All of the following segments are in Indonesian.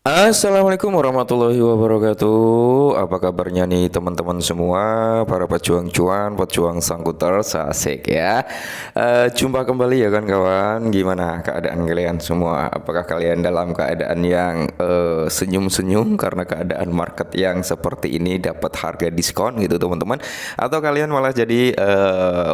Assalamualaikum warahmatullahi wabarakatuh. Apa kabarnya nih teman-teman semua, para pejuang cuan, pejuang sangkuter, asik ya. Jumpa kembali ya kan kawan. Gimana keadaan kalian semua? Apakah kalian dalam keadaan yang senyum-senyum karena keadaan market yang seperti ini dapat harga diskon gitu teman-teman? Atau kalian malah jadi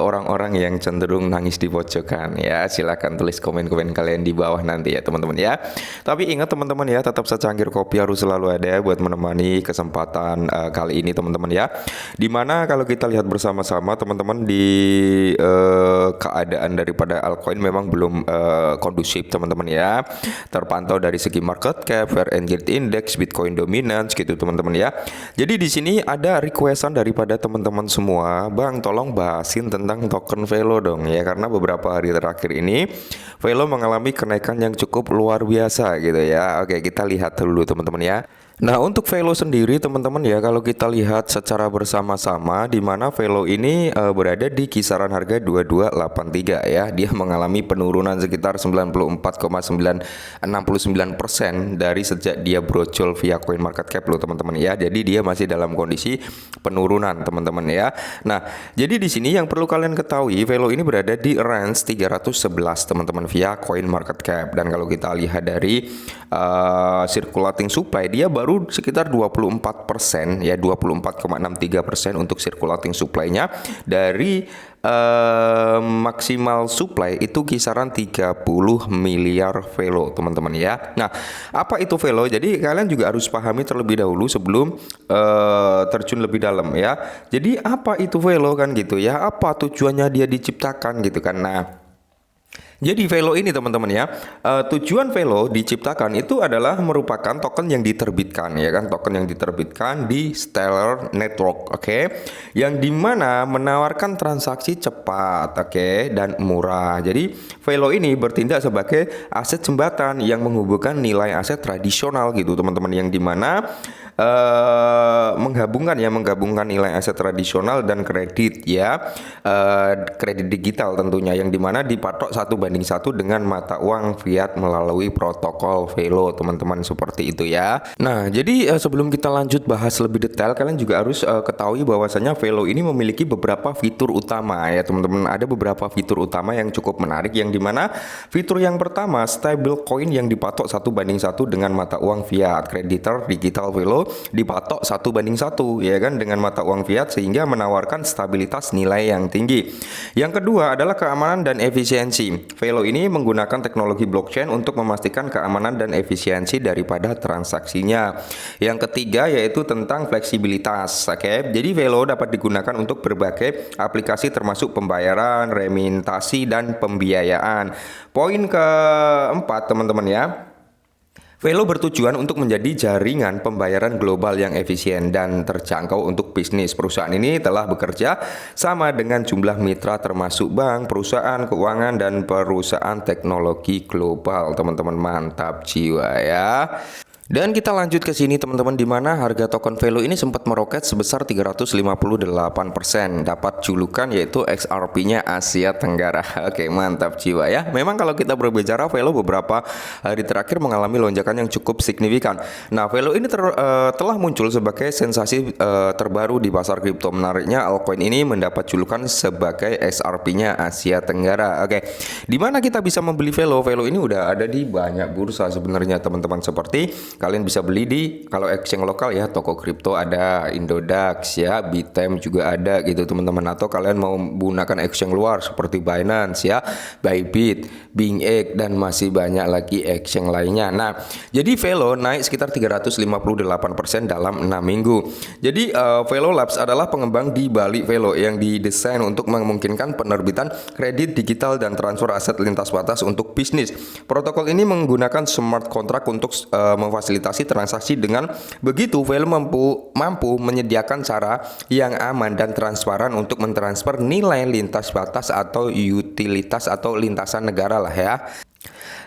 orang-orang yang cenderung nangis di pojokan ya? Silahkan tulis komen-komen kalian di bawah nanti ya teman-teman ya. Tapi ingat teman-teman ya, tetap secangkir kopi harus selalu ada buat menemani kesempatan kali ini teman-teman ya. Dimana kalau kita lihat bersama-sama teman-teman di keadaan daripada altcoin memang belum kondusif teman-teman ya. Terpantau dari segi market cap, fair and yield index, Bitcoin dominance gitu teman-teman ya. Jadi di sini ada requestan daripada teman-teman semua, Bang tolong bahasin tentang token Velo dong ya, karena beberapa hari terakhir ini Velo mengalami kenaikan yang cukup luar biasa gitu ya. Oke, kita lihat dulu teman-teman ya. Nah, untuk Velo sendiri teman-teman ya, kalau kita lihat secara bersama-sama di mana Velo ini berada di kisaran harga 2283 ya. Dia mengalami penurunan sekitar 94,969% dari sejak dia brojol via CoinMarketCap loh teman-teman ya. Jadi dia masih dalam kondisi penurunan teman-teman ya. Nah, jadi di sini yang perlu kalian ketahui, Velo ini berada di range 311 teman-teman via CoinMarketCap, dan kalau kita lihat dari circulating supply dia baru sekitar 24% ya, 24,63% untuk circulating supply-nya dari maksimal supply itu kisaran 30 miliar Velo teman-teman ya. Nah, apa itu Velo? Jadi kalian juga harus pahami terlebih dahulu sebelum terjun lebih dalam ya. Jadi apa itu Velo kan gitu ya? Apa tujuannya dia diciptakan gitu kan? Nah, jadi Velo ini teman-teman ya, tujuan Velo diciptakan itu adalah merupakan token yang diterbitkan ya kan, token yang diterbitkan di Stellar Network, oke, yang dimana menawarkan transaksi cepat, oke, dan murah. Jadi Velo ini bertindak sebagai aset jembatan yang menghubungkan nilai aset tradisional gitu teman-teman, yang dimana menggabungkan nilai aset tradisional dan kredit ya, kredit digital tentunya, yang dimana dipatok 1:1 dengan mata uang fiat melalui protokol Velo teman-teman, seperti itu ya. Nah, jadi sebelum kita lanjut bahas lebih detail, kalian juga harus ketahui bahwasanya Velo ini memiliki beberapa fitur utama ya teman-teman. Ada beberapa fitur utama yang cukup menarik, yang dimana fitur yang pertama, stable coin yang dipatok 1:1 dengan mata uang fiat. Creditor digital Velo dipatok 1:1 ya kan dengan mata uang fiat, sehingga menawarkan stabilitas nilai yang tinggi. Yang kedua adalah keamanan dan efisiensi. Velo ini menggunakan teknologi blockchain untuk memastikan keamanan dan efisiensi daripada transaksinya. Yang ketiga yaitu tentang fleksibilitas. Oke, jadi Velo dapat digunakan untuk berbagai aplikasi termasuk pembayaran, remintasi, dan pembiayaan. Poin keempat teman-teman ya, Velo bertujuan untuk menjadi jaringan pembayaran global yang efisien dan terjangkau untuk bisnis. Perusahaan ini telah bekerja sama dengan jumlah mitra termasuk bank, perusahaan keuangan, dan perusahaan teknologi global. Teman-teman, mantap jiwa ya. Dan kita lanjut ke sini teman-teman, di mana harga token Velo ini sempat meroket sebesar 358%, dapat julukan yaitu XRP-nya Asia Tenggara. Oke, mantap jiwa ya. Memang kalau kita berbicara Velo beberapa hari terakhir mengalami lonjakan yang cukup signifikan. Nah, Velo ini telah muncul sebagai sensasi terbaru di pasar kripto. Menariknya, altcoin ini mendapat julukan sebagai XRP-nya Asia Tenggara. Oke, di mana kita bisa membeli Velo? Velo ini udah ada di banyak bursa sebenarnya teman-teman, seperti kalian bisa beli di, kalau exchange lokal ya, toko kripto ada Indodax ya, Bitem juga ada gitu teman-teman, atau kalian mau menggunakan exchange luar seperti Binance ya, Bybit, BingX, dan masih banyak lagi exchange lainnya. Nah, jadi Velo naik sekitar 358% dalam 6 minggu. Jadi Velo Labs adalah pengembang di balik Velo yang didesain untuk memungkinkan penerbitan kredit digital dan transfer aset lintas batas untuk bisnis. Protokol ini menggunakan smart contract untuk memfasilitasi transaksi. Dengan begitu, Velo mampu menyediakan cara yang aman dan transparan untuk mentransfer nilai lintas batas atau utilitas atau lintasan negara lah ya.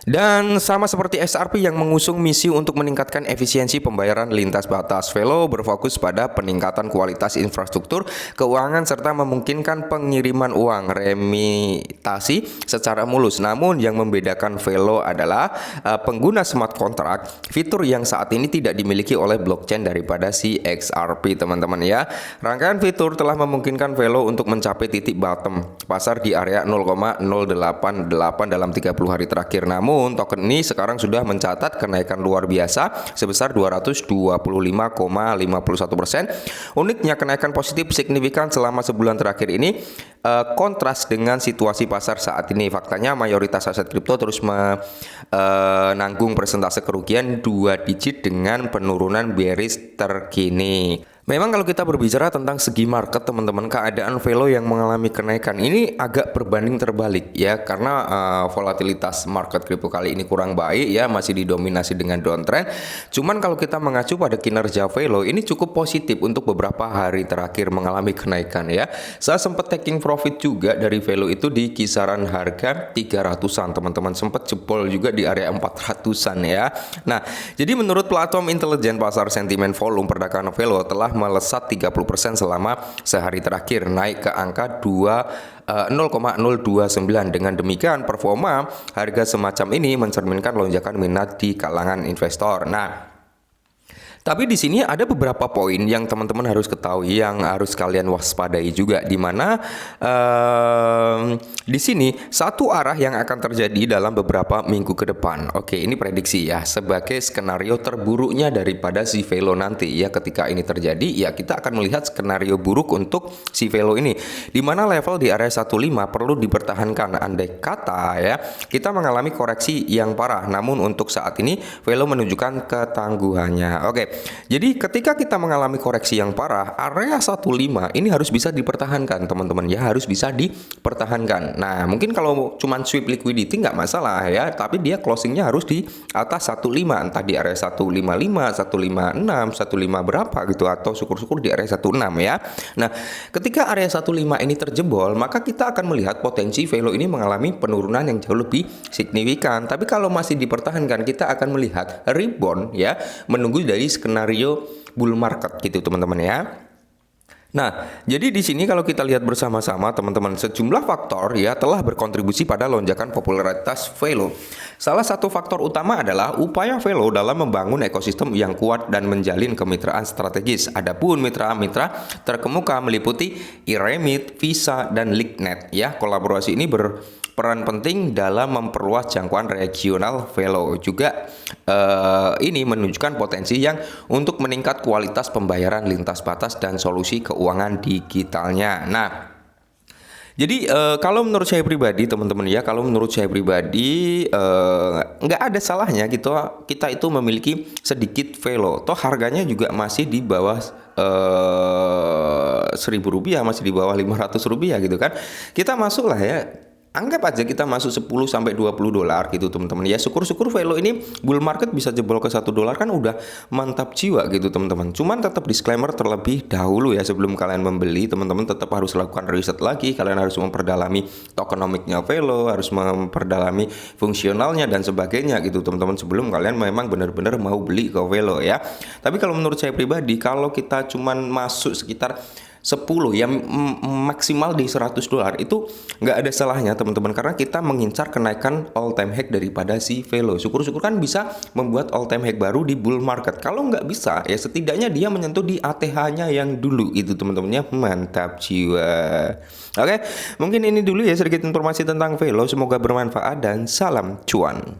Dan sama seperti XRP yang mengusung misi untuk meningkatkan efisiensi pembayaran lintas batas, Velo berfokus pada peningkatan kualitas infrastruktur keuangan serta memungkinkan pengiriman uang remitasi secara mulus. Namun yang membedakan Velo adalah pengguna smart contract, fitur yang saat ini tidak dimiliki oleh blockchain daripada si XRP, teman-teman ya. Rangkaian fitur telah memungkinkan Velo untuk mencapai titik bottom pasar di area 0,088 dalam 30 hari terakhir. Namun token ini sekarang sudah mencatat kenaikan luar biasa sebesar 225,51%. Uniknya kenaikan positif signifikan selama sebulan terakhir ini kontras dengan situasi pasar saat ini. Faktanya mayoritas aset kripto terus menanggung persentase kerugian 2 digit dengan penurunan bearish terkini. Memang kalau kita berbicara tentang segi market, teman-teman, keadaan Velo yang mengalami kenaikan ini agak berbanding terbalik ya, karena volatilitas market kripto kali ini kurang baik ya, masih didominasi dengan downtrend. Cuman kalau kita mengacu pada kinerja Velo ini cukup positif untuk beberapa hari terakhir mengalami kenaikan ya. Saya sempat taking profit juga dari Velo itu di kisaran harga 300-an, teman-teman, sempat jebol juga di area 400-an ya. Nah, jadi menurut platform intelijen pasar sentimen volume perdagangan Velo telah melesat 30% selama sehari terakhir, naik ke angka 0,029. Dengan demikian performa harga semacam ini mencerminkan lonjakan minat di kalangan investor. Nah, tapi di sini ada beberapa poin yang teman-teman harus ketahui, yang harus kalian waspadai juga, di mana di sini satu arah yang akan terjadi dalam beberapa minggu ke depan. Oke, ini prediksi ya, sebagai skenario terburuknya daripada si Velo nanti ya. Ketika ini terjadi ya, kita akan melihat skenario buruk untuk si Velo ini, di mana level di area 15 perlu dipertahankan. Andai kata ya kita mengalami koreksi yang parah, namun untuk saat ini Velo menunjukkan ketangguhannya. Oke, jadi ketika kita mengalami koreksi yang parah, area 15 ini harus bisa dipertahankan, teman-teman ya, harus bisa dipertahankan. Nah, mungkin kalau cuman sweep liquidity nggak masalah ya, tapi dia closingnya harus di atas 15, entah di area 155, 156, 15 berapa gitu, atau syukur-syukur di area 16 ya. Nah, ketika area 15 ini terjebol, maka kita akan melihat potensi Velo ini mengalami penurunan yang jauh lebih signifikan. Tapi kalau masih dipertahankan, kita akan melihat rebound ya, menunggu dari skenario bull market gitu, teman-teman ya. Nah, jadi di sini kalau kita lihat bersama-sama, teman-teman, sejumlah faktor ya telah berkontribusi pada lonjakan popularitas Velo. Salah satu faktor utama adalah upaya Velo dalam membangun ekosistem yang kuat dan menjalin kemitraan strategis. Adapun mitra-mitra terkemuka meliputi eRemit, Visa, dan Linknet ya. Kolaborasi ini berperan penting dalam memperluas jangkauan regional Velo. Juga ini menunjukkan potensi yang untuk meningkat kualitas pembayaran lintas batas dan solusi keuangan digitalnya. Nah, jadi kalau menurut saya pribadi, teman-teman ya, kalau menurut saya pribadi nggak ada salahnya gitu kita itu memiliki sedikit Velo. Toh harganya juga masih di bawah Rp1.000, masih di bawah Rp500 gitu kan. Kita masuk lah ya. Anggap aja kita masuk 10 sampai 20 dolar gitu, teman-teman ya. Syukur-syukur Velo ini bull market bisa jebol ke $1 kan udah mantap jiwa gitu, teman-teman. Cuman tetap disclaimer terlebih dahulu ya, sebelum kalian membeli, teman-teman tetap harus lakukan riset lagi. Kalian harus memperdalami tokenomiknya Velo, harus memperdalami fungsionalnya dan sebagainya gitu, teman-teman, sebelum kalian memang benar-benar mau beli ke Velo ya. Tapi kalau menurut saya pribadi, kalau kita cuman masuk sekitar 10 ya, maksimal di $100 itu nggak ada salahnya, teman-teman, karena kita mengincar kenaikan all time high daripada si Velo. Syukur-syukur kan bisa membuat all time high baru di bull market. Kalau nggak bisa ya setidaknya dia menyentuh di ATH-nya yang dulu itu, teman-temannya. Mantap jiwa. Oke, mungkin ini dulu ya sedikit informasi tentang Velo, semoga bermanfaat dan salam cuan.